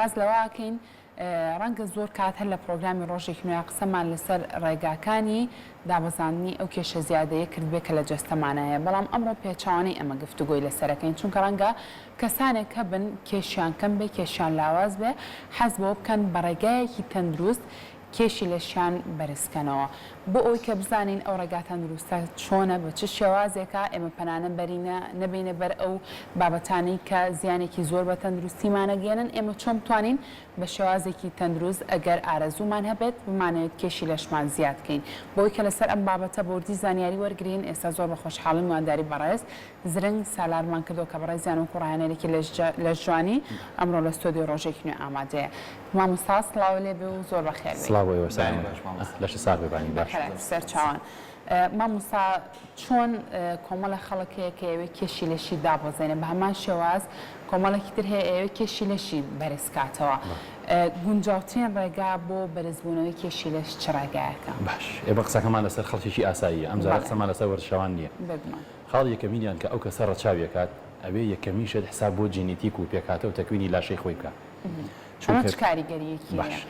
باز لەواکەین ڕەنگە زۆر کات هەر لە پرۆگرامی ڕۆژێک نوێ قسەمان لەسەر ڕێگاکانی دابەزاننی ئەو کێشە زیادەیە کردبێت کە لە جەستەمانایە بەڵام ئەمڕۆ پێچوانەی ئەمە گفتوگۆی لەسەرەکەین چونکە ڕەنگە کەسانێک هە بن کێشیان کەم بێ کێشیان لاواز بێ حەز بۆ بکەن بە ڕێگایەکی تەندروست کێشی لەشیان بەرزکەنەوە بۆ ئەوی کە بزانین ئەو ڕێگا تەندروستە چۆنە بە چ شێوازێکە ئێمە پەنانە بەرینە نەبینە بەر ئەو بابەتانەی کە زیانێکی زۆر بە تەندروستیمانەگەێنن ئێمە چۆن بتوانین بە شێوازێکی تەندروست ئەگەر ئارەزومان هەبێت بمانێت کێشی لەشمان زیادکەین بۆی کە لەسەر ئەم بابەتە بۆردی زانیاری وەرگین ئێستا زۆر بە خۆشحاڵی موانداری بەڕێز زرنگ سالارمان کردو کە بەڕێزیان و کوڕایانێکی لە جوانی ئەمڕۆ لە ستۆدیۆ ڕۆژێکی نوێ ئامادەیە مامۆستا سڵاو لێ بێ و زۆر بەخێر لەش سار ببانی باش سەرچاوان مامۆستا چۆن کۆمەڵە خەڵکەیە کە ئێوە کێشی لەشی دابەزێنە بە هەمان شێواز کۆمەڵێکی تر هەیە ئێوە کێشی لەشی بەرزکاتەوە گونجاوترین ڕێگا بۆ بەرزبوونەوەی کێشی لەش چ ڕێگایەکە باش ئێمە قسەکەمان لەسەر خەڵکیی ئاساییە ئەم جارە قسەمان لەسەر وەرشەوان نییە خاڵ یەکەمینیان کە ئەو کەسە ڕەچاویەکات ئەوێ یەکەمیشت حساب بۆ جینێتیک و پێکاتە و تەکوینی لاشەی خۆی بکە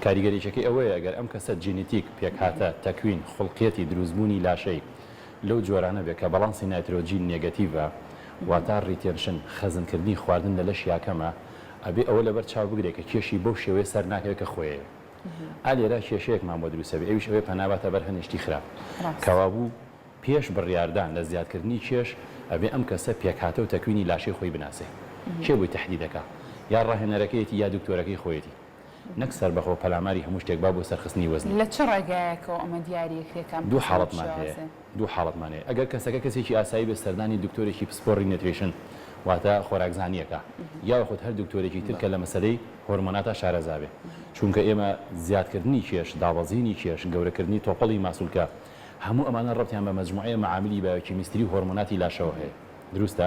کاریگەریەکەی ئەوەیە ئەگەر ئەم کەسە جینێتیک پێکاتە تەکوین خوڵقیەتی دروستبوونی لاشەی لەو جۆرانە بێت کە بەڵانسی نایترۆجین نێگەتیڤە واتە ڕیتێنشن خەزنکردنی خواردن لە لەش یاکەمە ئەبێ ئەوە لەبەر چاو بگرێت کە کێشی بەو شێوەیە سەر ناکەوێت کە خۆیەوە ئالێرا کێشەیەکمان بۆ دروستەبێ ئەویش ئەوێ پەناباتە بەر هەنیشتی خراپ کەوابوو پێش بڕیاردان لە زیادکردنی کێش ئەبێ ئەم کەسە پێکاتە و تەکوینی لاشەی خۆی بناسێ کێ بووی تەحدیدەکە یا ڕاهێنەرەکەیەتی یا دکتۆرەکەی خۆیەتی نەک سەر بەخۆ پەلاماری هەموو شتێک با بۆ سەرخستنی وەزنی لە چ ڕێگایەکەوە ئەمە دیاریەکەکەم دوو حاڵەتمان هەیە ئەگەر کەسەکە کەسێکی ئاسایی بە سەردانی دکتۆرێکی پسپۆڕی نەتریشن واتە خۆراکزانیەکە یا خۆت هەر دکتۆرێکی تر کە لە مەسەلەی هۆرمۆناتە شارەزابێ چونکە ئێمە زیادکردنی کێش داوەزینی کێش گەورەکردنی تۆپەڵی ماسوولکە هەموو ئەمانە ڕەبتیان بە مەجموعەیە مەعاملی بایۆکیمیستری هۆرمۆناتی لاشەوە هەیە دروستە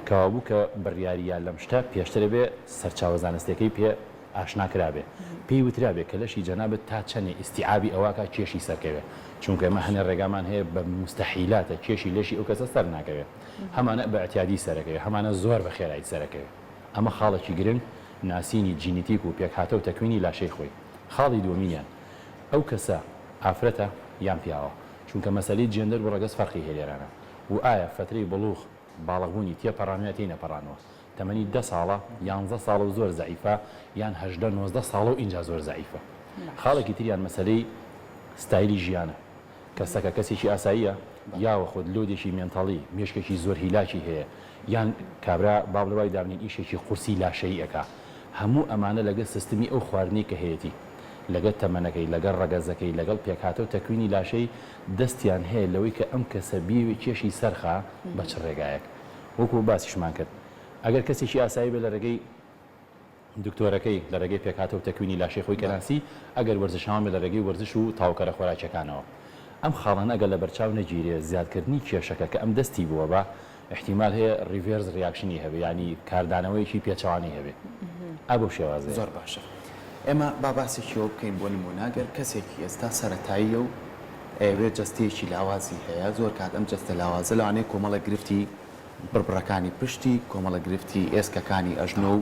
کەوابوو کە بڕیاریان لەم شتە پێشترە بێ سەرچاوە زانستیەکەی پێ ئاشناکرابێ پێی وترابێ کە لەشی جەنابەت تا چەنێ ئیستیعابی ئەوواکە کێشی سەرکەوێت چونکە ئەمە هەنێ ڕێگامان هەیە بە مستەحیلاتە کێشی لەشی ئەو کەسە سەر ناکەوێت هەمانە بە ئەتیادی سەرەکەوێت هەمانە زۆر بە خێرایی سەرەکەوێت ئەمە خاڵێکی گرنگ ناسینی جینێتیک و پێکهاتە و تەکوینی لاشەی خۆی خاڵی دووەمینیان ئەو کەسە ئافرەتە یان پیاوە چونکە مەسەلەی جێندەر و ڕەگەز فەرقی هێلێرانە و ئایا فترەی بڵوغ باڵغبوونی تێپەڕانوێت تێ نەپەڕانەوە تەمەنی 10 ساڵە 11 ساڵە و زۆر زەعیفە یان 19 ساڵە و اینجا زۆر زەعیفە خاڵێکی تریان مەسەلەی ستایلی ژیانە کەسەکە کەسێکی ئاساییە یاوە خۆت لۆدێکی مێنتاڵی مێشکێکی زۆر هیلاکی هەیە یان کابرا باڵەوای دابنین ئیشێکی قورسی لاشەیی ئەکا هەموو ئەمانە لەگەڵ سیستمی ئەو خواردنی کە هەیەی لەگەڵ تەمەنەکەی لەگەڵ ڕەگەزەکەی لەگەڵ پێکاتە و تەکوینی لاشەی دەستیان هەیە لەوەی کە ئەم کەسە بیوی کێشی سەرخا بە چ ڕێگایەک وەکو باسیشمان کرد ئەگەر کەسێکی ئاسایی بێ لە ڕێگەی دکتۆرەکەی لە ڕێگەی پێکاتە و تەکوینی لاشەی خۆی کەناسی ئەگەر وەرزشان بێ لە ڕێگەی وەرزش و تاوکەرە خۆراکیەکانەوە ئەم خاڵانە ئەگەر لە بەرچاو نەگیرێ زیادکردنی کێشەکە کە ئەم دەستی بووە بە احتیمال هەیە ریڤێرز ریاکشنی هەبێ ینی کاردانەوەیکی پێچەوانی هەبێ ئەبوو شێوازە زۆر باشە ئێمە باباسێکیەوە بکەین بۆ نموناگەر کەسێکی ئێستا سەرەتاییە و ئەوێ جەستەیەکی لاوازی هەیە زۆر کات ئەم جەستە لاوازە لەوانەیە کۆمەڵە گرفتی بڕبڕەکانی پشتی کۆمەڵە گرفتی ئێسکەکانی ئەژنۆ و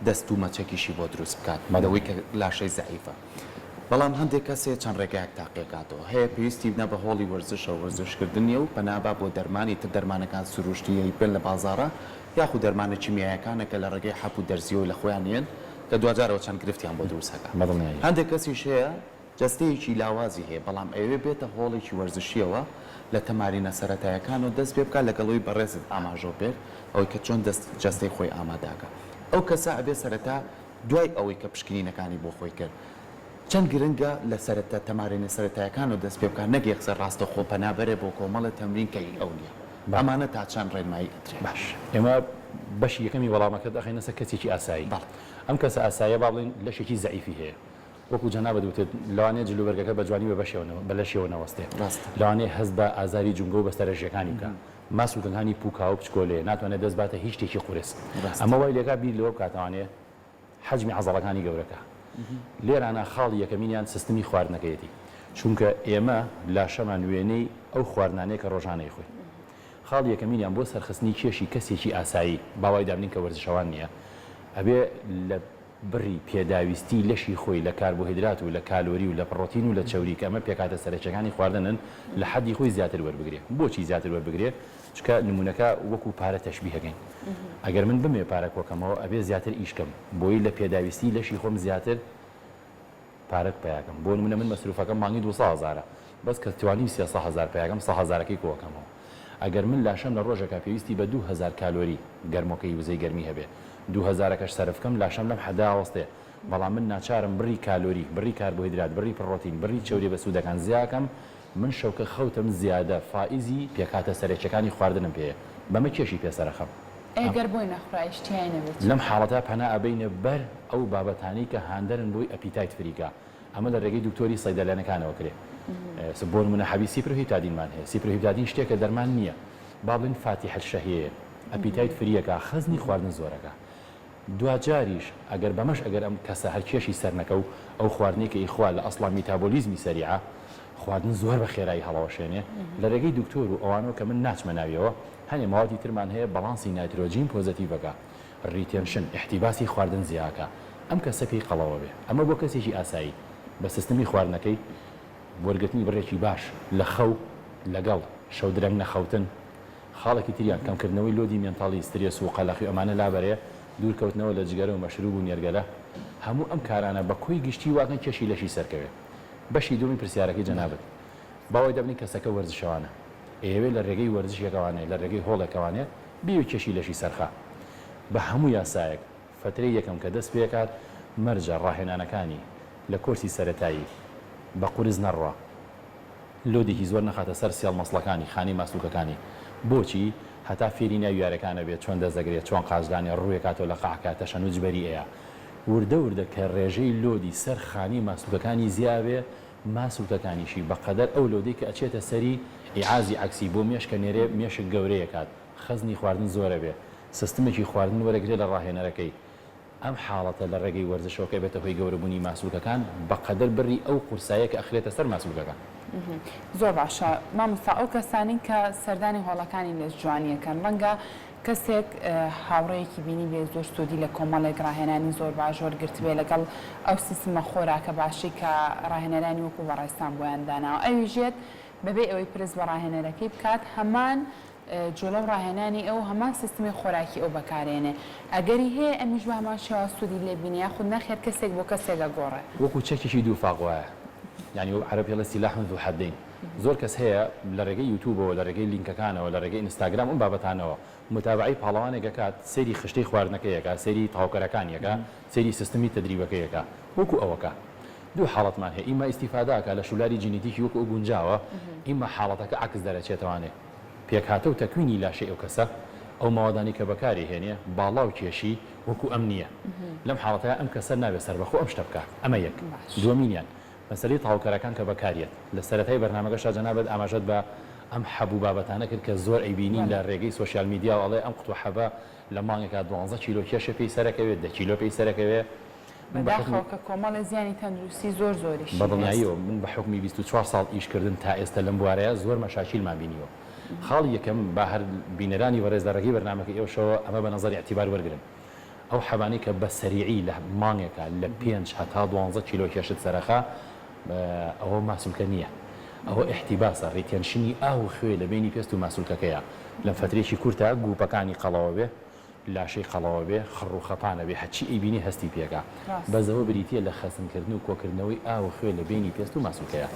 دەست و مەچەکیشی بۆ دروست بکات مەدەوەی کە لاشەی زەعیفە بەڵام هەندێک کەسێ چەند ڕێگایەک تاقیەکاتەوە هەیە پێویستی بنە بە هۆڵی وەرزشە و وەرزشکردنیە و پەنابا بۆ دەرمانی تر دەرمانەکان سروشتیە بن لە بازاڕە یاخود دەرمانە چیمیایەکانە کە لە ڕێگەی حەپ و دەرزیەوە لە خۆیان یەن کە دوجارەوە چەند گرفتیان بۆ دروستەکە هەندێک کەسیش هەیە جەستەیەکی لاوازی هەیە بەڵام ئەوێ بێتە هۆڵێکی وەرزشیەوە لە تەمارینە سەرەتایەکان و دەست پێ بکات لەگەڵەوەی بەڕێزت ئاماژۆ بێت ئەوەی کە چۆن جەستەی خۆی ئاماداکە ئەو کەسە ئەبێ سەرەتا دوای ئەوەی کە پشکنینەکانی بۆ خۆی کرد چەند گرنگە لە سەرەتا تەمارینە سەرەتایەکان و دەست پێ بکات نەک یەکسە ڕاستە خۆپەنابەرێ بۆ کۆمەڵە تەمرینکەی ئەو نییە ئەمانە تا چەند ڕێنمایی ئەترێ باش ئێمە بەشی یەکەمی وەڵامەکە دەخینە سەر کەسێکی ئاسایی ئەم کەسە ئاساییە با بڵێن لەشێکی زەعیفی هەیە وەکو جەنابەت وتت لەوانەیە جلوبەرگەکە بە جوانی بە لەشێوە نەوەستێ لەوانەیە هەست بە ئازاری جونگە و بەستەرەژیەکانی بکە ماسوولکەکانی پوکا و پچکۆلێ ناتوانێت دەست باتە هیچ شتێکی قورس ئەمە وای لێکا بیر لەوە بکاتوانێ حەجمی عەزەڵەکانی گەورەکە لێرانە خاڵی یەکەمینیان سیستمی خواردنەکەیەتی چونکە ئێمە لاشەمان وێنەی ئەو خواردنانەیە کە ڕۆژانەی خۆی خاڵی یەکەمینیان بۆ سەرخستنی کێشی کەسێکی ئاسایی باوای دابنین کە وەرزشەوان نییە ئەبێ لە بڕی پێداویستی لەشی خۆی لە کاربۆهیدرات و لە کالۆری و لە پڕۆتین و لە چەوری کە ئەمە پێکاتە سەرچەکانی خواردنن لە حەدی خۆی زیاتر وەربگرێت. بۆچی زیاتر وەربگرێت؟ چکە نمونونەکە وەکو پارە تەشبیهەکەین. ئەگەر من بمێ پارە کۆکەمەوە ئەبێ زیاتر ئیشکەم بۆی لە پێداویستی لەشی خۆم زیاتر پارەت پیاکەم. بۆ نمونە من مەسروفەکەم مانگی 200,000 بەس کە توانی 300,000 پیاکەم 100,000ەکەی کۆکەمەوە. ئەگەر من لاشەم لە ڕۆژەکە پێویستی بە 2000 کالۆری گەرمۆکەی وزەی گەرمی هەبێ 2000ەکەش سەرفکەم لاشەم لەم حەداوەستێ بەڵام من ناچارم بڕی کالۆری بڕی کاربۆهیدرات بڕی پڕۆتین بڕی چەوری بە سوودەکان زیاکەم من شەوکە خەوتم زیادە فائزی پێکاتە سەرچەکانی خواردنم پێ بەمە کێشی پێسەرەخەم. ئەگەر بۆی نەخڕایشتیای نەبێت لەم حاڵەتە پەنا ئەبینە بەر ئەو بابەتانی کە هاندەرن بۆی ئەپیتایت فریکا ئەمە لە ڕێگەی دکتۆری سەیدەلێنەکانەوە کرێ. بۆ نمونە حەبی سیپرۆهیپتادینمان هەیە. سیپرۆهیپتادین شتێکە دەرمان نییە. با بڵین فاتیحە الشەهیەیە ئەپیتایت فریەکە خەزنی خواردن زۆرەکە. دوجاریش ئەگەر بەمەش ئەگەر ئەم کەسە هەرکێشی سەرنەکە و ئەو خواردنێکە ئیخوا لە ئەسڵا میتابۆلیزمی سەریعە خواردن زۆر بە خێرایی هەڵەوەشێنێ لە ڕێگەی دکتۆر و ئەوانەوە کە من ناچمە ناویەوە هەنێ ماوەتی ترمان هەیە بەڵانسی نایترۆجین پۆزەتیڤەکە ریتێنشن احتیباسی خواردن زیاکە ئەم کەسە پێی قەڵەوە بێ. ئەمە بۆ کەسێکی ئاسایی بە سیستمی خواردنەکەی وەرگرتنی بڕێکی باش لە خەو لەگەڵ شەو درەنگ نەخەوتن خاڵێکی تریان کەمکردنەوەی لۆدی مێنتاڵی سترێس و قەلەقی ئەمانە لابەرەیە دوورکەوتنەوە لە جگەرە و مەشروب و نێرگەلە هەموو ئەم کارانە بە کۆی گشتی واگەن کێشی لەشی سەرکەوێت. بەشی دومی پرسیارەکەی جەنابەت باوای دەبنی کەسەکە وەرزشەوانە ئێوێ لە ڕێگەی وەرزشێکەوانەیە لە ڕێگەی هۆڵێکەوانێ بیو کێشی لەشی سەرخە بە هەموو یاسایەک فترەی یەکەم کە دەست پێکات مەرجە ڕاهێنانەکانی لە کۆرسی سەرەتایی بە قورس نەڕوا لۆدێکی زۆر نەخاتە سەر سیاڵ مەسڵەکانی خانی ماسوولکەکانی. بۆچی هەتا فێری ناویارەکانە بێت چۆن دەزەگرێت چۆن قازدانی ڕوویەکاتەوە لە قاعکاتە شەنوج بەری ئەیە وردە کە ڕێژەی لۆدی سەر خانی ماسوولکەکانی زیاوێ ماسوولکەکانیشی بەقەدەر ئەو لۆدەی کە ئەچێتە سەری ئیعازی عکسی بۆ مێشکە نێرێ مێشک گەورەیەکات خەزنی خواردن زۆرە بێ سیستمێکی خواردن وەرەگرێت لە ڕاهێنەرەکەی. ئەم حاڵەتە لە ڕێگەی وەرزشەوەکە بێتە هۆی گەورەبوونی ماسوولکەکان بەقەدەر بڕی ئەو قورسایە کە ئەخرێتە سەر ماسوولکەکان. زۆر باشە مامۆستا ئەو کەسانی کە سەردانی هۆڵەکانی لە جوانیەکەن ڕەنگە کەسێک هاوڕەیەکی بینی بێ زۆر سوودی لە کۆمەڵێک ڕاهێنانی زۆر باش وەرگرت بێ لەگەڵ ئەو سیستمە خۆراکە باشی کە ڕاهێنەرانی وەکو بەڕێستان بۆیان داناوە ئەویژێت بەبێ ئەوەی پرس بە ڕاهێنەرەکەی بکات هەمان جۆلە و ڕاهێنانی ئەو هەمان سیستمی خۆراکی ئەو بەکارێنێ ئەگەری هەیە ئەمیش بە هەمان شێوە سوودی لێ بینە خود نەخێت کەسێک بۆ کەسێکە گۆڕێ وەکو چەکێکی دوو فاقوایە یعنی عربی لە سلاح ذو حدین زۆر کەس هەیە لە ڕێگەی یوتیوبەوە لە ڕێگەی لینکەکانەوە لە ڕێگەی ئینستاگرام ئەم بابەتانەوە متابعی پاڵەوانێکەکات سەیری خشتەی خواردنەکەیەکە سەیری تاوکەرەکانیەکە سەیری سیستمی تدریبەکەیەکە وەکو ئەوەکە دوو حاڵەتمان هەیە ئیمە ئیستیفاداکە لە شولاری جینیتیکی وەکو ئەو گونجاوە ئیمە حاڵەتەکە عکس دەرەچێتەوانێ پێکهاتە و تەکوینی لاشەی ئەو کەسە ئەو ماوەدانی کە بەکاری هێنێ باڵا و کێشی وەکو ئەم نییە لەم حاڵەتەیە ئەم کەسە نابێت سەربەخۆ ئەم شتە بکات ئەمە یەک دووەمینیان مەسەلەی تاوکەرەکان کە بەکارێت لە سەرەتای بەرنامەکەشا جەنابەت ئاماژەت بە ئەم حەبوو بابەتانە کرد کە زۆر ئەیبینین لە ڕێگەی سوۆسیال میدیا وڵێ ئەم قوتوە حەبە لە مانگێکا 12 کیلۆ کێشە پێی سەرەکەوێت 10 کیلۆ پێی سەرەکەوێت بەداخەوە کە کۆمەڵە زیانی تەندروستی زۆر زۆریش بەدڵنیاییەوە من بە حکمی 24 ساڵ ئیشکردن تا ئێستا لەم بوارەیە زۆر مەشاکیلمان بینیوە خاڵی یەکەم با هەر بینەرانی وەڕێز لە ڕێگەی بەرنامەکە ئێوەشەوە ئەمە بە نەزەری اعتیبار وەرگرن ئەو حەبانەی کە بە سەریعی لە مانگێکە لە 5 هەتا 12 کیلۆ کێشت سەرەخا ئەوە ماسوولکە نییە ئەوە احتیباسە ڕێتێنشنی ئاو خوێ لە بینی پێست و ماسوولکەکەیە لە فترێکی کورتە گوپەکانی قەڵەوە بێ لاشەی قەڵەوە بێ خڕ و خەپانە بێ هەچی ئەیبینی هەستی پێکە بەزەوە بریتە لە خەسنکردن و کۆکردنەوەی ئاو خوێ لە بینی پێست و ماسوولکەیە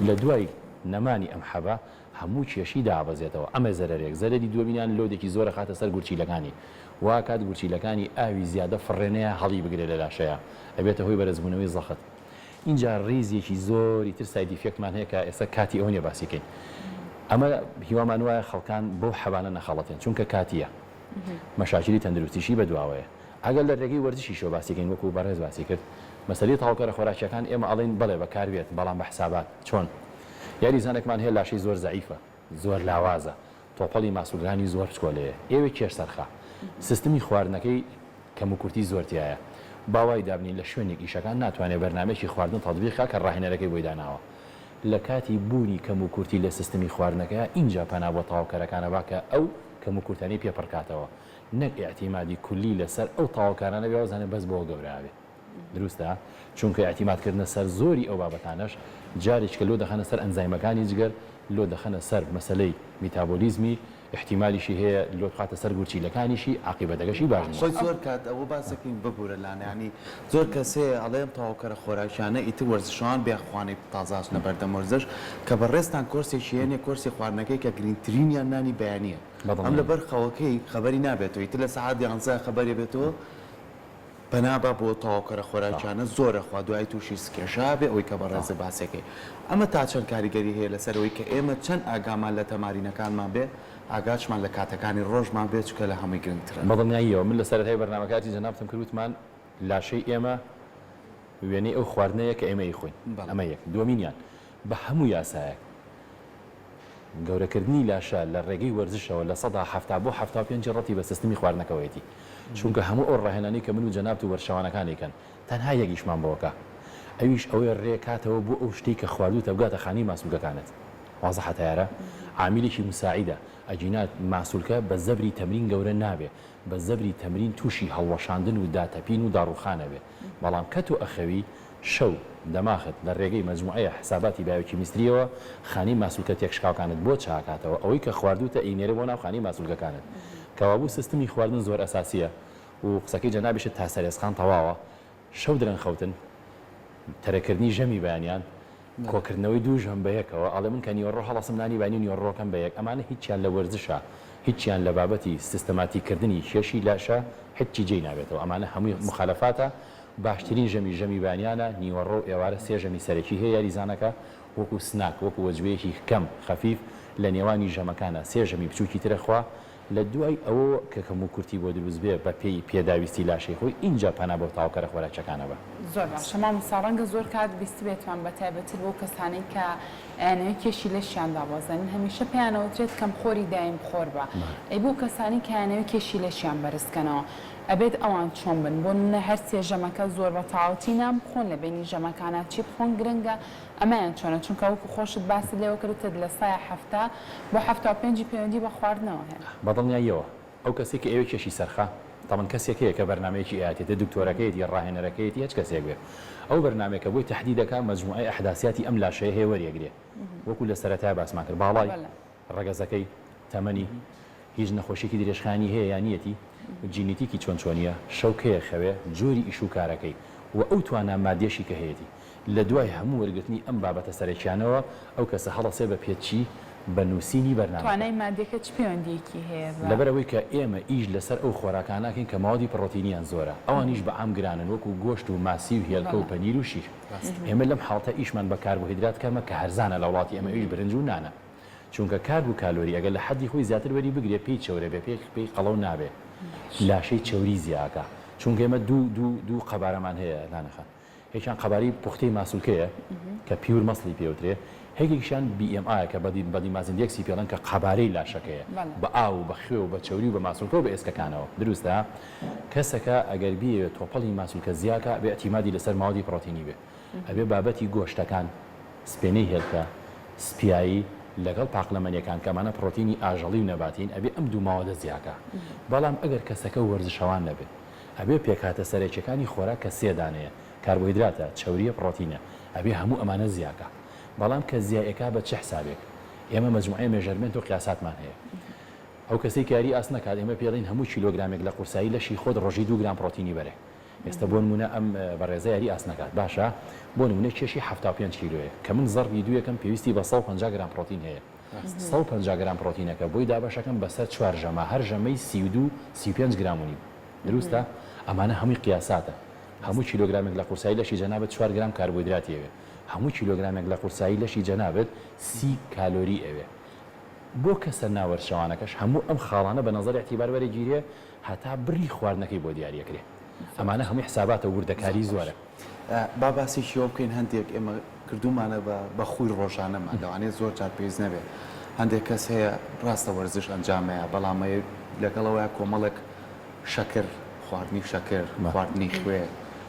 لە دوای نەمانی ئەم حەبە هەموو کێشی دابەزێتەوە ئەمە زەرەرێک زەرەری دووەمینیان لۆدێکی زۆرە خاتە سەر گورچیلەکانی وا کات گورچیلەکانی ئاوی زیادە فڕێنەیە هەڵی بگرێت لە لاشەیە ئەبێتە هۆی بەرزبوونەوەی زەخت اینجا ڕیزێکی زۆری تر سایدی فێکتمان هەیە کە ئێستا کاتی ئەوە نیە باسیکەین ئەمە هیوامان وایە خەڵکان بۆ حەبانە نەخەڵەتێن چونکە کاتیە مەشاکلی تەندروستیشی بەدواوەیە ئەگەر لە ڕێگەی وەرزشی شۆ باسیکەین وەکو بەڕێز باسی کرد مەسەلەی تاوکەرە خۆراکیەکان ئێمە ئەڵێن بەڵێ بەکار بێت بەڵام بە حسابات چۆن یاریزانێکمان هەیە لاشەی زۆر زەعیفە زۆر لاوازە تۆپەڵی ماسوولگانی زۆر بچکۆلەیە ئێوە کێش سەرخە سیستمی خواردنەکەی کەم و کورتی زۆرتیایە باوای دابنین لە شوێنێک ئیشەکان ناتوانێت بەرنامێکی خواردن تەطبیقا کە ڕاهێنەرەکەی بۆی داناوە لە کاتی بوونی کەم و کورتی لە سیستمی خواردنەکە اینجا پەنا بۆ تاوکەرەکانە باکە ئەو کەم و کورتانی پێپڕکاتەوە نەک ئاعتیمادی کولی لەسەر ئەو تاوکارانە بێوەزانە بەس بۆ گەورەوێ دروستە چونکە اعتیمادکردنە سەر زۆری ئەو بابەتانەش جارێک کە لۆ دەخەنە سەر ئەنزایمەکانی جگەر لۆ دەخەنە سەر مەسلەی میتابۆلیزمی احتیمالیشی هەیە لۆ بخاتە سەر گورچیلەکانیشی عاقیبەتەکەشی باش نییە. خۆی زۆر کات ئەوە باسەکەین ببوورە لاانانی زۆر کەسێ ئەڵێم تاواکەرە خۆراکیانە ئیتر وەرزشان بێخوانی تازاش نەبەردەم وەرزش کە بەڕێستان کۆرسێکی هێنێ کۆرسی خواردنەکەی کە گرنگترینیان نانی بەیانیە ئەم لەبەر خەوەکەی خەبەری نابێتەوە ئیتر لە سەعات 11 خەبەری بێتەوە بەنابە بۆ تاواکەرە خۆراکیانە زۆرە خوا دوای تووشی سکێشا بێ ئەوەی کە بەڕێزە باسەکەی ئەمە تا چەند کاریگەری هەیە لەسەرەوەی کە ئێمە چەند ئاگامان لە تەمارینەکانمان بێ ئاگاچمان لە کاتەکانی ڕۆژمان بێت چکە لە هەمووی گرنگترە. بەڵنیاییەوە من لە سەرەتای بەرنامەکاتی جەنابتم کردوتمان لاشەی ئێمە وێنەی ئەو خواردنەیە کە ئێمە خوین ئەمە یەک دووەمینیان بە هەموو یاسایەک گەورەکردنی لاشە لە ڕێگەی وەرزشەوە لە 170 بۆ 75 ڕەتی بە سیستمی خواردنەکەوەیەتی چونکە هەموو ئەو ڕاهێنانی کە من و جەنابت و وەرشەوانەکانێکن تەنها یەکیشمان بەوەکە ئەویش ئەوەی ڕێکاتەوە بۆ ئەو شتێک کە خواردوتە بگاتە خانی ماسوولگەکانت وازە حتایارە عامیلێکی مساعیدە ئەجینات ماسوولکە بە زەبری تەمرین گەورە نابێ بە زەبری تەمرین تووشی هەڵوەشاندن و داتەپین و داڕوخانە بێ بەڵام کە تۆ ئەخەوی شەو دەماخت لە ڕێگەی مەجموعەیە حساباتی باوکی میستریەوە خانی ماسوولکە تێکشکاوکانت بۆ چاکاتەوە ئەوەی کە خواردوتە ئینێرە بۆ ناو خانی ماسوولگەکانت کەوابوو سیستمی خواردن زۆر ئەساسیە و قسەکەی جەنابیشت تا سەرێسخان تەواوە شەو درەنگ خەوتن تەرەکردنی ژەمی بەیانیان کۆکردنەوەی دوو ژەم بەیەکەوە ئەڵێ من کە نیوەڕۆ هەڵەسم نانی بانی نیوەڕۆکەم بەیەک ئەمانە هیچیان لە وەرزشە هیچیان لە بابەتی سیستەماتیکردنی کێشی لاشە هیچی جێی نابێتەوە ئەمانە هەمووی مخالەفاتە باشترین ژەمی بانیانە نیوەڕۆ ئێوارە سێ ژەمی سەرەکی هەیە یاریزانەکە وەکو سناک وەکو وەجبەیەکی کەم خەفیف لە نێوانی ژەمەکانە سێ ژەمی بچووکی ترەخوا لە دوای ئەوە کە کەم و کورتی بۆ دروست بێ بە پێی پێداویستی لاشەی خۆی اینجا پەنا بۆ تاواکەرە خۆراکیەکانە بە زۆر باشە مامۆستا ڕەنگە زۆر کات بیستی بێتوان بە تایبەتر بۆ کەسانی کە ئەنەوەی کێشی لەشیان دابوازێنن هەمیشە پێیانەوەترێت کەم خۆری دایم بخۆر بە ئەی بۆ کەسانی کە ئەنەوەی کێشی لەشیان بەرزکەنەوە ئەبێت ئەوان چۆن بن بۆ منە هەر سێ ژەمەکە زۆر بە تاوەتی نام بخۆن لە بینی ژەمەکانە چی بخۆن گرنگە ئەمەیان چۆنە چونکە وەکو خۆشت باسی لێوە کردت لە سایە هەفتە بۆ 75 پەیوەندی بە خواردنەوە هەیە بەدڵنیاییەوە ئەو کەسێک کە ئێوە کێشی سەرخە تامان کەسێک هەیە کە بەرنمەیەکی ئاەتێتە دکتۆرەکەیت یا ڕاهێنەرەکەیت هیچ کەسێک بێ ئەو بەرنمێکە بۆی تهدیدەکە مەجموعەی ئەحداسیاتی ئەم لاشەیە هەیە وەریەگرێ وەکو لە سەرەتای باسمان کرد باڵای ڕەگەزەکەی تەمەنی هیچ نەخۆشیێکی درێژخانی هەیە یانیەتی جینیتیکی چۆن چۆنیە شەوکەیە خەوێ جۆری ئیش و کارەکەی و ئەو توانە مادێشی کە هەیەی لە دوای هەموو وەرگرتنی ئەم بابەتە سەرەکیانەوە ئەو کەسە هەڵەسێ بە پێچی بە نووسینی بەرنامە توانای مادێکە چ پەیوەندیەکی هەیە لەبەرەوەی کە ئێمە ئیش لەسەر ئەو خۆراکاناکەین کە ماوەدی پڕۆتینیان زۆرە ئەوانیش بە ئام گرانن وەکو گۆشت و ماسی و هێلکە و پەنیر و شیر ئێمە لەم حاڵتە ئیشمان بە کاربوهیدرات کەمە کە هەرزانە لە وڵاتی ئەمە ئیش برنج و نانە چونکە کارب و کالۆری ئەگەر لە حەدی خۆی زیاتر وەری بگرێ پێی چەورە بێ پێی قەڵەو نابێ لاشەی چەوری زیاکە چونکە ئێمە دوو قەبارەمان هەیە لانەخان یەکیان قەباری پوختەی ماسوولکەیە کە پیور مەسڵی پێوترێ هەیەکیشان BMI کە بەدی مازندێکسی پێڵەن کە قەبارەی لاشەکەیە بە ئاو و بە خوێ و بە چەوری و بە ماسوولکە و بە ئێسکەکانەوە دروستە کەسەکە ئەگەر بیەوێت تۆپەڵی ماسوولکە زیاکە بێ ئەتیمادی لەسەر ماوەدی پڕۆتینی بێ ئەبێ بابەتی گۆشتەکان سپێنەی هێلکە سپیایی لەگەڵ پاقلەمەنیەکان کەمانە پرۆتینی ئاژەڵی و نەباتین ئەبێ ئەم دوو ماوەدە زیاکە بەڵام ئەگەر کەسەکە وەرزشەوان نەبێت ئەبێ پێکاتە سەرێکیەکانی خۆراک کە سێدانەیە کاربۆهیدراتە چەوریە پرۆتینە ئەبێ هەموو ئەمانە زیاکە بەڵام کە زیایەکە بە چه حسابێک ئێمە مەجموعەی مێژەرمنت و قیاساتمان هەیە ئەو کەسەی کاری ئاس نەکات ئێمە پێڵین هەموو کیلۆگرامێک لە قورسایی لەشی خۆت ڕۆژی 2 گرام پرۆتینی بەرێ ئێستا بۆ نمونە ئەم بەڕێزە یاری ئاس نەکات باشە بۆ نمونە کێشی 75 کیلۆیە کە من زەربی دوویەکەم پێویستی بە 150 گرام پرۆتین هەیە 150 گرام پرۆتینەکە بۆی دابەشەکەم بەسەر 4 ژەمە هەر ژەمەی 32-35 گرامونی دروستە ئەمانە هەمووی قیاساتە هەموو کیلۆگرامێک لە قورسایی لەشی جەنابەت 4 گرام کاربۆهیدراتی ئەوێ هەموو کیلۆگرامێک لە قورسایی لەشی جەنابەت 30 کالۆری ئەوێ بۆ کەسە ناوەرشەوانەکەش هەموو ئەم خاڵانە بە نەزەر اعتیبار وەرەگیرێ هەتا بڕی خواردنەکەی بۆ دیاریەکرێ ئەمانە هەمووی حساباتە وردەکاری زۆرە با باسیشیەوە بکەین هەندێک ئێمە کردومانە بە خوی ڕۆژانەمان لەوانێت زۆر جار پێویست نەبێت هەندێک کەس هەیە ڕاستە وەرزش ئەنجامەیە بەڵام لەگەڵەوەی کۆمەڵک شەکر خواردنی شەکر خواردنی خوێ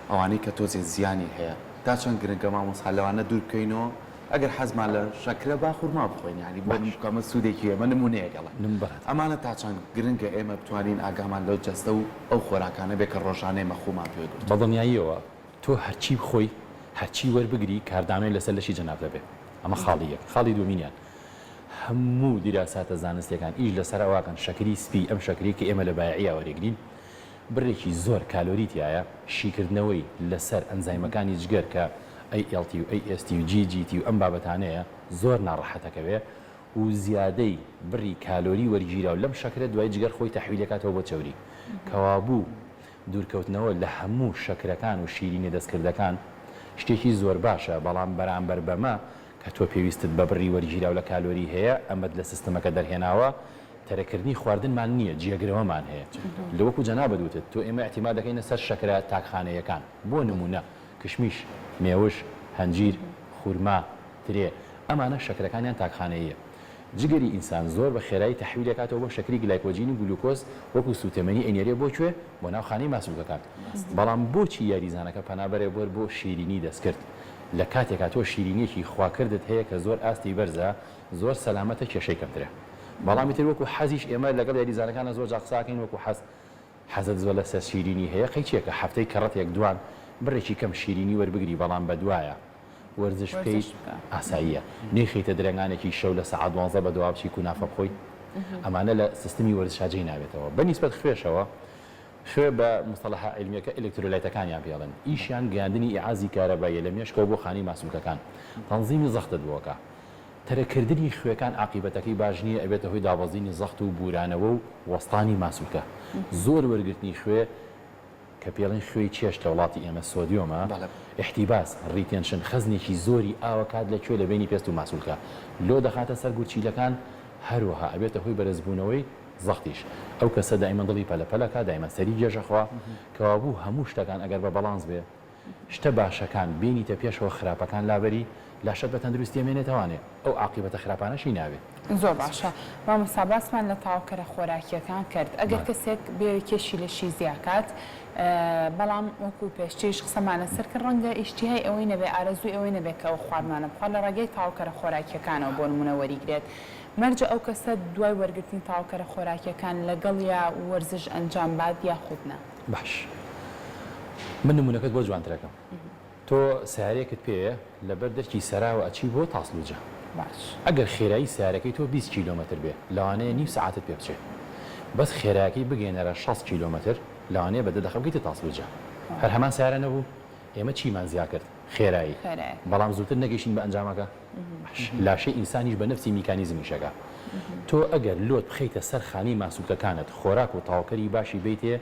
ئەوانەی کە تۆزێ زیانی هەیە تا چەند گرنگە مامۆستا لەوانە دوور بکەینەوە ئەگەر حەزمان لە شەکرە با خورما بخۆین ینی بۆ کەمە سوودێکی ئێمە نمونەیەگەڵە ئەمانە تا چەند گرنگە ئێمە بتوانین ئاگامان لەو جەستە و ئەو خۆراکانە بێ کە ڕۆژانەی مەخومان پێ بەدڵنیاییەوە تۆ هەرچی بخۆی هەرچی وەربگری کاردانەوەی لەسەر لەشی جەناب دەبێ ئەمە خاڵی یەک خاڵی دومینیان هەموو دیراساتە زانستیەکان ئیش لەسەر ئەواکەن شەکری سپی ئەم شەکری کە ئێمە لە بایعی وەرەگرین بڕێکی زۆر کالۆریتیایە شیکردنەوەی لەسەر ئەنزایمەکانی جگەر کە ALT و AST و GGT و ئەم بابەتانەیە زۆر ناڕەحەتەکەوێ و زیادەی بڕی کالۆری وەرگیرا و لەم شەکرە دوای جگەر خۆی تەحویلەکاتەوە بۆ چەوری کەوابوو دوورکەوتنەوە لە هەموو شەکرەکان و شیرینی دەستکردەکان شتێکی زۆر باشە بەڵام بەرامبەر بەمە کە تۆ پێویستت بە بڕی وەرگیرا و لە کالۆری هەیە ئەمەد لە سیستەمەکە دەرهێناوە تەرەکردنی خواردنمان نییە جێگرەوەمان هەیە لەوەکو جەنابەت وتت تۆ ئێمە احتیمال دەکەینە سەر شەکرە تاکخانەیەکان بۆ نمونە کشمیش مێوش هەنجیر خورما ترێ ئەمانە شەکرەکانیان تاکخانەیە جگەری ئینسان زۆر بە خێرایی تەحویلەکاتەوە بۆ شەکری گلایکۆجین و گلوکۆز وەکو سوتەمەنی ئەنێرێ بۆکوێ بۆ ناوخانەی ماسوولەکان بەڵام بۆچی یاریزانەکە پەنابەرێ بۆ شیرینی دەستکرد لە کاتێکا تۆ شیرینیەکی خواکردت هەیە کە زۆر ئاستی بەرزە زۆر سەلامەتە کێشەی کەمترە بەڵامی تر وەکو حەزیش ئێمە لەگەڵ یاریزانەکانە زۆر جاقساکەین وەکو حەزت زۆر لەسەر شیرینی هەیە قەیچێکە هەفتەی کەڕەتێک دوان بڕێکی کەم شیرینی وەربگری بەڵام بەدوایە وەرزش بکەیت ئاساییە نێخیتە درەنگانێکی شەو لە سەعات 12 بە دوا بچی کونافە بخۆیت ئەمانە لە سیستمی وەرزشاجی ناوێتەوە بەنسبەت خوێشەوە خوێ بە مستەڵەحە عیلمیەکە ئێلکترۆلایتەکانیان پێڵێن ئیشیان گەاندنی ئیعازی کارەباییە لە مێشکەوە بۆ خانی ماسوولکەکان تەنزیمی زەختت بووەکە تەرەکردنی خوێکان عاقیبەتەکەی باش نییە ئەبێتە هۆی دابەزینی زەخت و بورانەوە و وەستانی ماسوولکە زۆر وەرگرتنی خوێ کە پێڵێن خوێی چێش لە وڵاتی ئێمە سۆدیۆمە احتیباس ڕیتێنشن خەزنێکی زۆری ئاوەکات لەکوێ لە بینی پێست و ماسوولکە لۆ دەخاتە سەر گوچیلەکان هەروەها ئەبێتە هۆی بەرزبوونەوەی زەختیش ئەو کەسە دایمە دڵی پەلەپەلەکە دایمە سەری گێژەخوا کەوابوو هەموو شتەکان ئەگەر بە بەڵانس بێ شتە باشەکان بینیتە پێشەوە خراپەکان لابەری لاشت بە تەندروستی مێنێتوانێ ئەو عاقیبەتە خراپانەشی ناوێت زۆر باشە مامۆستا باسمان لە تاواکەرە خۆراکیەکان کرد ئەگەر کەسێک بێ کێشی لە شی زیاکات بەڵام وەکو پێشتیش قسەمانە سەر کرد ڕەنگە ئیشتیهای ئەوەی نەبێ ئارەزوی ئەوەی نەبێت کە ئەو خواردمانە بخوات لە ڕێگەی تاواکەرە خۆراکیەکانەوە بۆ نمونە وەریگرێت مەرجە ئەو کەسە دوای وەرگرتنی تاواکەرە خۆراکیەکان لەگەڵ یا وەرزش ئەنجام باد یا خودنە باش من نمونەکەت بۆ جوانترەکەم تۆ سیارەیەکت پێەیە لەبەر دەرکی سەراوە ئەچی بۆ تاسلوجە باش ئەگەر خێرایی سیارەکەی تۆ 20 کیلۆمتر بێ لەوانەیە نیو سەعاتت پێ بچێت بەس خێراکی بگەێنەرە 6 کیلۆمتر لەوانەیە بە دەدەخە بگەیتە تاسلوجە هەر هەمان سیارە نەبوو ئێمە چیمان زیا کرد خێرایی بەڵام زووتر نەگەیشتین بە ئەنجامەکە لاشەی ئینسانیش بە نفسی میکانیزمیشەکە تۆ ئەگەر لۆت بخەیتە سەر خانی ماسوولکەکانت خۆراک و تاواکەری باشی بیتێ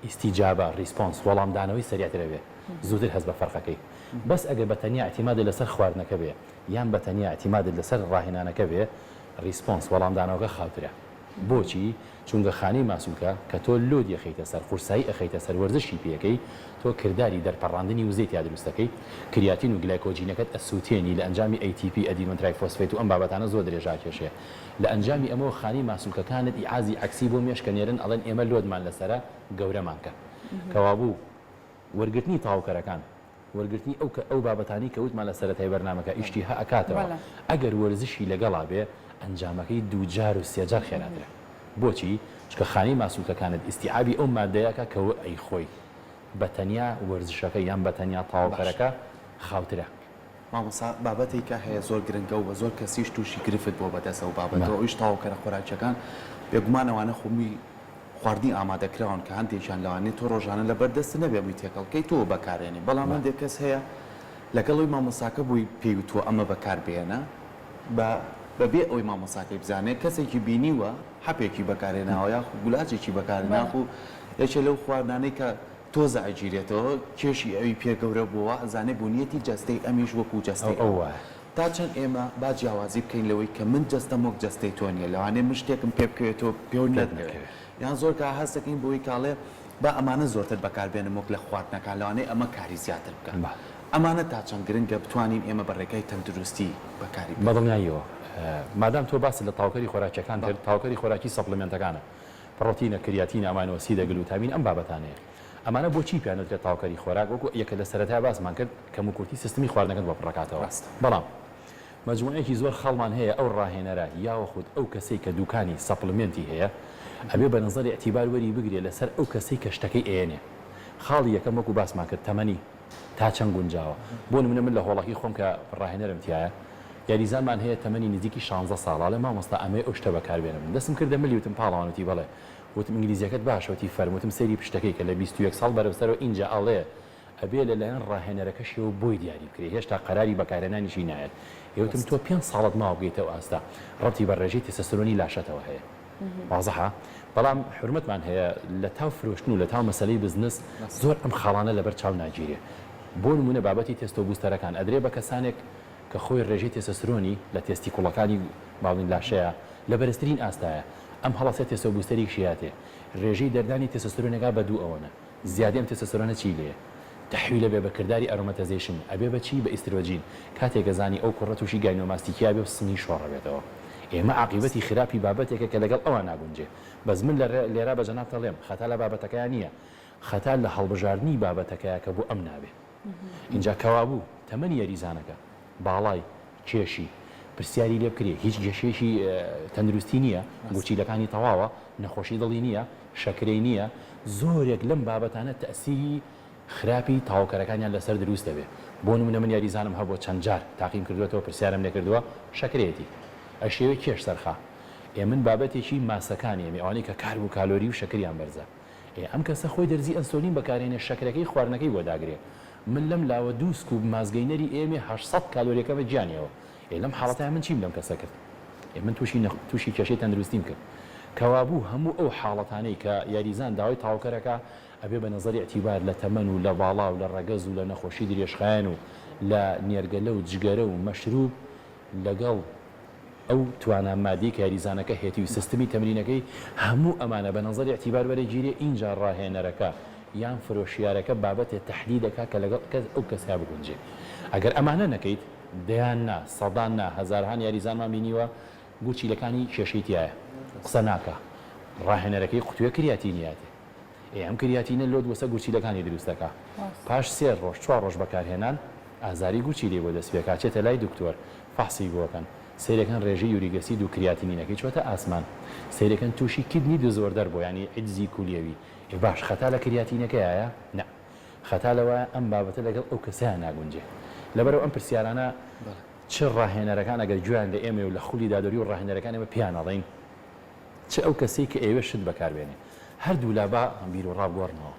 ئیستیجابە ریسپۆنس وەڵامدانەوەی سەریعترە بێ زووتر هەست بە فەرقەکەی بەس ئەگەر بە تەنیا اعتیمادت لەسەر خواردنەکە بێ یان بە تەنیا اعتیمادت لەسەر ڕاهێنانەکە بێ ریسپۆنس وەڵامدانەوەکە خاوترە بۆچی چونکە خانی ماسوولکە کە تۆ لۆد یەخیتە سەر قورسایی ئەخیتە سەر وەرزشی پێەکەی تۆ کردداری دەرپەڕاندنی وزەی یا دروستەکەی کریاتین و گلایکۆجینەکەت ئەسووتێنی لە ئەنجامی ATP ئەدیمن ترایفۆسفێت و ئەم بابەتانە زۆر درێژا کێشێ لە ئەنجامی ئەمەوە خانی ماسوولکەکانت ئیعازی عەکسی بۆ مێشکەنێرن ئەڵێن ئێمە لۆدمان لەسرە گەورەمان کە کەوابوو وەرگرتنی تاواکەرەکان وەرگرتنی ئەو بابەتانی کە وتمان لە سەرەتای بەرنامەکە ئیشتی هە ئەکاتەوە ئەگەر وەرزشی لەگەڵا بێ ئەنجامەکەی دووجار و سێجار خێراترە بۆچی چکە خانی ماسوولکەکانت ئیستیعابی ئەو مادەیەکە کە ئەی خۆی بە تەنیا وەرزشەکە یان بە تەنیا تاواکەرەکە خاوترە مامۆستا بابەتێکە هەیە زۆر گرنگە و بە زۆر کەسیش تووشی گرفت بۆ بەدەستە و بابەتەوە ئەویش تاواکەرە خۆراکیەکان بێگومانەوانە خۆمی خواردنی ئامادەکراون کە هەندێکیان لەوانێت تۆ ڕۆژانە لە بەردەست نەبێ بووی تێکەڵکەی تۆ بەکارێنی بەڵام هەندێک کەس هەیە لەگەڵەوەی مامۆستاکە بووی پێویستوە ئەمە بەکاربێنە بەبێ ئەوی مامۆستاکەی بزانێت کەسێکی بینیوە حەپێکی بەکارێناوە یا گولاجێکی بەکارێناخ و یەکێ لەو خواردانەی کە تۆزە ئەگیرێتەوە کێشی ئەوی پێگەورە بووە ئەزانێ بوونیەتی جەستەی ئەمیش وەکو جەستەی ئەوە تا چەند ئێمە با جیاوازی بکەین لەوەی کە من جەستەم وەک جەستەی تۆ نیە لەوانێ من شتێکم پێ بکەوێتەوە پێ نەدەکەوێت یان زۆر کە هەست دەکەین بۆی کاڵێ با ئەمانە زۆرتر بەکاربێنم وەک لە خواردنەکان لەوانەیە ئەمە کاری زیاتر بکەن ئەمانە تا چەند گرنگە بتوانین ئێمە بە ڕێگای تەندروستی بەکاری بەدڵنیاییەوە مادام تۆ باسی لە تاواکەری خۆراکیەکان کرد تاواکەری خۆراکی سەپلمنتەکانە پڕۆتینە کریاتین ئەمانۆسیدە گلوتامین ئەم بابەتانەیە ئەمانە بۆچی پیانەوترێت تاواکەری خۆراک وەکو یەکە لە سەرەتای باسمان کرد کەم و کورتی سیستمی خواردنەکەت بۆ پڕکاتەوە بەڵام مجموعەیەکی زۆر خەڵمان هەیە ئەو ڕاهێنەرە یاوە خود ئەو کەسەی کە دوکانی سەپلمنتی هەیە ئەبێ بە نظری ئەتیبار وەری بگرێ لەسەر ئەو کەسەی کە شتەکەی ئێنێ خاڵی یەکەم وەکو باسمان کرد تەمەنی تا چەند گونجاوە بۆ نمونە من لە هۆڵەکی خۆم کە ڕاهێنەرم تایە یاریزانمان هەیە تەمەنی نزیکی 16 ساڵە لە مامۆستا ئەمەی ئەو شتە بەکاربێنم دەستم کردە ملی وتم پاڵەوانوتی بڵێ وتم ئینگلیزیەکەت باشەوەتی فەرموتم سەیری پشتەکەی کە لە 21 ساڵ بەرەبسەرەوە اینجا ئەڵێ ئەبێ لەلایەن ڕاهێنەرەکەشیەوە بۆی دیاری بکرێ هێشتا قەراری بەکارهێنانیشی نایەت یوتم تۆ 5 ساڵت ماوە بگەیتەوە ئاستا ڕەتی بە ڕێژەی تێسەستۆرۆنی لاشەتەوە هەیە واضحە بەڵام حرمەتمان هەیە لە تاو فرۆشتن و لە تاو مەسەلەی بزنس زۆر ئەم خاڵانە لەبەر چاو ناگیرێ بۆ نمونە بابەتی تێستۆ بوستەرەکان ئەدرێ بە کەسانێک کە خۆی ڕێژەی تێسەستۆرۆنی لە تێستی کوڵەکانی باڵین لاشەیە لە بەرزترین ئاستایە ئەم هەڵەسێت تێستۆ بوستەری شیاتێ ڕێژەی دەردانی تێسەستۆرۆنێکا بە دوو ئەوەنە زیادی ئەم تێسەستۆرۆنە چی لێ تحویلە بێ بەکردداری ئەرومەتەزیشن ئەبێ بەچی بە ئیسترۆجین کاتێک گەزانی ئەو کوڕە تووشی گاینۆماستیکیا بێ و سنی شۆڕەبێتەوە ئێمە عاقیبەتی خراپی بابەتێکە کە لەگەڵ ئەوە ناگونجێ بەس من لێرا بە جەناب دەڵێم خەتا لە بابەتەکەیان نییە خەتا لە هەڵبژاردننی بابەتەکەیە کە بۆ ئەم نابێ اینجا کەوابوو تەمەنی یاریزانەکە باڵای کێشی پرسیاری لێ بکرێ هیچ گەشێشی تەندروستی نییە گوچیلەکانی تەواوە نەخۆشی دڵی نییە شەکرەی نییە زۆرێک لەم بابەتانە تەسیری خراپی تاوکەرەکانیان لەسەر دروست دەبێت بۆ نمونە من یاریزانم هەبوو چەند جار تاقیم کردوێتەوە پرسیارم لێکردووە شەکرێتی ئەشێوەی کێش سەرخا من بابەتێکی ماسەکانی ئەوانەی کە کار و کالۆری و شەکریان بەرزە ئەم کەسە خۆی دەرزی ئەنسۆلین بەکارێنێ شەکرەکەی خواردنەکەی بۆ داگرێت من لەم لاوە دووسک و مازگەینەری ئێمە 800 کالۆریەکە بە گیانیەوە لەم حاڵەتە من چیم لەم کەسە کرد من تووشی کێشەی تەندروستیم کرد کەوابوو هەموو ئەو حاڵەتانەی کە یاریزان داوای تاوکەرەکە ئەبێ بە نظری اعتیبار لە تەمەن و لە باڵا و لە ڕەگەز و لە نەخۆشی درێژخایەن و لە نێرگەلە و جگەرە و مەشروب لەگەڵ ئەو توانە مادی کە یاریزانەکە هێتی و سیستمی تەمرینەکەی هەموو ئەمانە بە نظری اعتیبار وەرەگیرێ اینجا ڕاهێنەرەکە یان فرۆشیارەکە بابەتێ تەحلیلەکە کە لەگەڵ ئەو کەسا بگونجێ ئەگەر ئەمانە نەکەیت دەیان نا سەدان نا هەزارهان یاریزانمان بینیوە گوچیلەکانی کێشەی تایە قسە ناکە ڕاهێنەرەکەی قوتووە کریاتینیاتێ ئەم کریاتینە لۆ دووەسە گوچیلەکانی دروستەکە پاش 3 ڕۆژ 4 ڕۆژ بەکارهێنان ئازاری گوچی لێ بۆ دەست پێکا چێتە لای دکتۆر فحسی بۆکەن سیرەکەن ڕێژەی یوریگەسید و کریاتینینەکەی چۆتە ئاسمان سیرەکەن تووشی کیدنی دزۆردەر بۆ ینی عجزی کولیەوی باش خەتا لە کریاتینەکەیە نه خەتا لەوە ئەم بابەتە لەگەڵ ئەو کەسیان ناگونجێ لەبەرەوە ئەم پرسیارانە چ ڕاهێنەرەکان ئەگەر گویان لە ئێمە و لە خولی دادوەری و ڕاهێنەرەکان ئێمە پیان ئەڵێین چ ئەو کەسێک کە ئێوە شت بەکاربێنێ هەردوو لا با بیر و ڕابگۆڕنەوە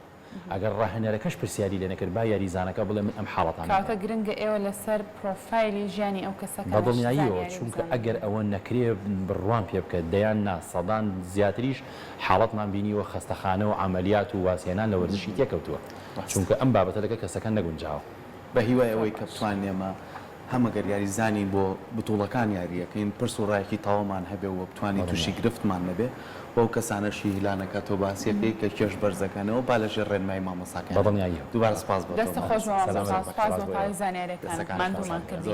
ئەگەر ڕاهێنەرەکەش پرسیاری لێ نەکرد با یاریزانەکە بڵێ من ئەم حاڵەتان کاتە گرنگە ئێوە لەسەر پرۆفایلی ژیانی ئەو کەسەکە بەدڵنیاییەوە چونکە ئەگەر ئەوە نەکرێ بڕوان پێ بکە دەیان نا سەدان زیاتریش حاڵەتمان بینیوە خەستەخانە و عملیات و واسێنان لە وەرزشی تێکەوتووە چونکە ئەم بابەتە لەگە کەسەکە نەگونجاوە بە هیوای ئەوەی کە بتوانێمە هەمەگەر یاریزانی بۆ بتوڵەکان یاریەکەین پرس و ڕایەکی تاوامان هەبێ و بتوانی تووشی گرفتمان نەبێ بۆ کەسانەشی هیلانەکە تۆ باسیەکەی کە کێش بەرزەکەنەوە با لەژێر ڕێنمای مامۆساکان بەدڵنیاییەوە دووبارە سپاس بۆ دەستە خۆش بە زانیارەکان ماندوومان کردی